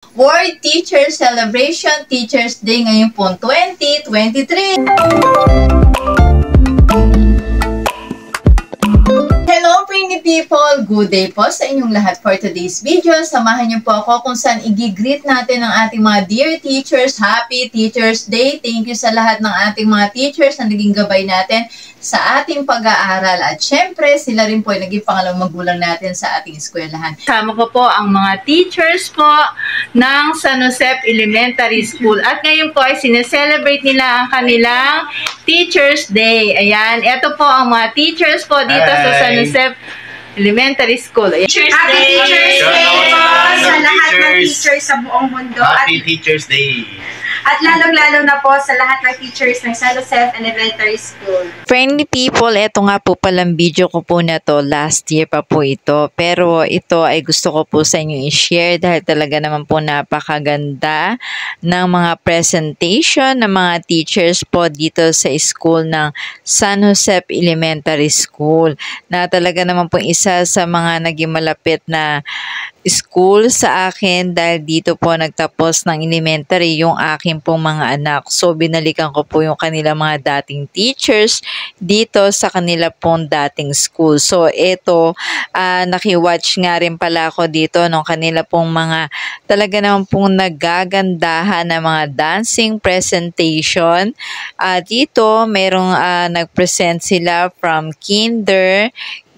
World Teacher Celebration Teachers Day ngayon po 2023. Hello pretty people! Good day po sa inyong lahat for today's video. Samahan niyo po ako kung saan i-greet natin ang ating mga dear teachers. Happy Teachers Day! Thank you sa lahat ng ating mga teachers na naging gabay natin sa ating pag-aaral. At syempre, sila rin po ay naging pangalawang magulang natin sa ating eskwelahan. Kasama ko po ang mga teachers po ng San Josep Elementary School. At ngayon po ay sineselebrate nila ang kanilang Teachers Day. Ayan, ito po ang mga teachers po dito sa San Josep Elementary School. Ayan. Teachers Day! Happy Teachers Day po sa lahat ng teachers sa buong mundo. Happy Teachers Day! At lalong-lalo na po sa lahat ng teachers ng San Josep Elementary School. Friendly people, eto nga po palang video ko po na to. Last year pa po ito. Pero ito ay gusto ko po sa inyo i-share dahil talaga naman po napakaganda ng mga presentation ng mga teachers po dito sa school ng San Josep Elementary School. Na talaga naman po isa sa mga naging malapit na school sa akin dahil dito po nagtapos ng elementary yung aking pong mga anak. So, binalikan ko po yung kanila mga dating teachers dito sa kanila pong dating school. So, ito, nakiwatch nga rin pala ako dito ng kanila pong mga talaga naman pong nagagandahan na mga dancing presentation. Dito, merong nag-present sila from kinder,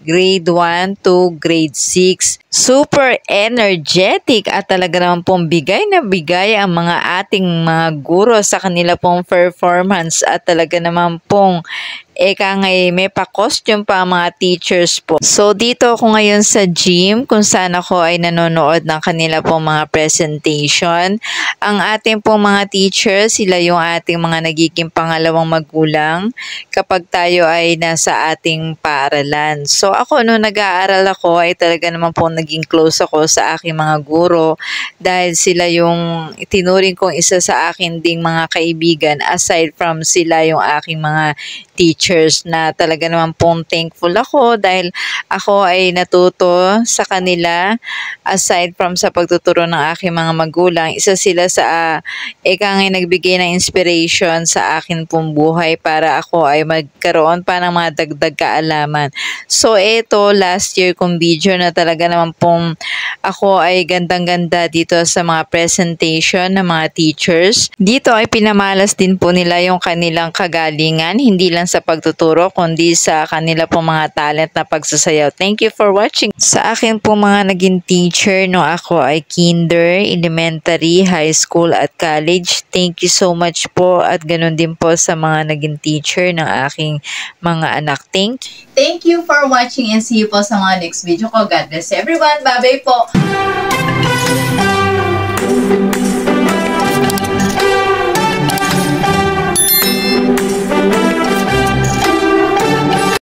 grade 1 to grade 6. Super energetic at talaga naman pong bigay na bigay ang mga ating mga guro sa kanila pong performance at talaga naman pong ngay may pa-costume pa ang mga teachers po. So, dito ako ngayon sa gym kung saan ako ay nanonood ng kanila pong mga presentation. Ang ating pong mga teachers, sila yung ating mga nagiging pangalawang magulang kapag tayo ay nasa ating paaralan. So, ako nung nag-aaral ako ay talaga naman pong naging close ako sa aking mga guro dahil sila yung itinuring kong isa sa akin ding mga kaibigan aside from sila yung aking mga teachers na talaga naman pong thankful ako dahil ako ay natuto sa kanila aside from sa pagtuturo ng aking mga magulang. Isa sila sa ngay nagbigay ng inspiration sa akin pong buhay para ako ay magkaroon pa ng mga dagdag kaalaman. So ito last year kong video na talaga naman pong ako ay gandang-ganda dito sa mga presentation ng mga teachers. Dito ay pinamalas din po nila yung kanilang kagalingan, hindi lang sa pagtuturo kundi sa kanila pong mga talent na pagsasayaw. Thank you for watching. Sa akin po mga naging teacher no ako ay kinder, elementary, high school at college. Thank you so much po at ganun din po sa mga naging teacher ng aking mga anak. Thank you for watching and see you po sa mga next video ko. God bless everyone. Bye-bye po.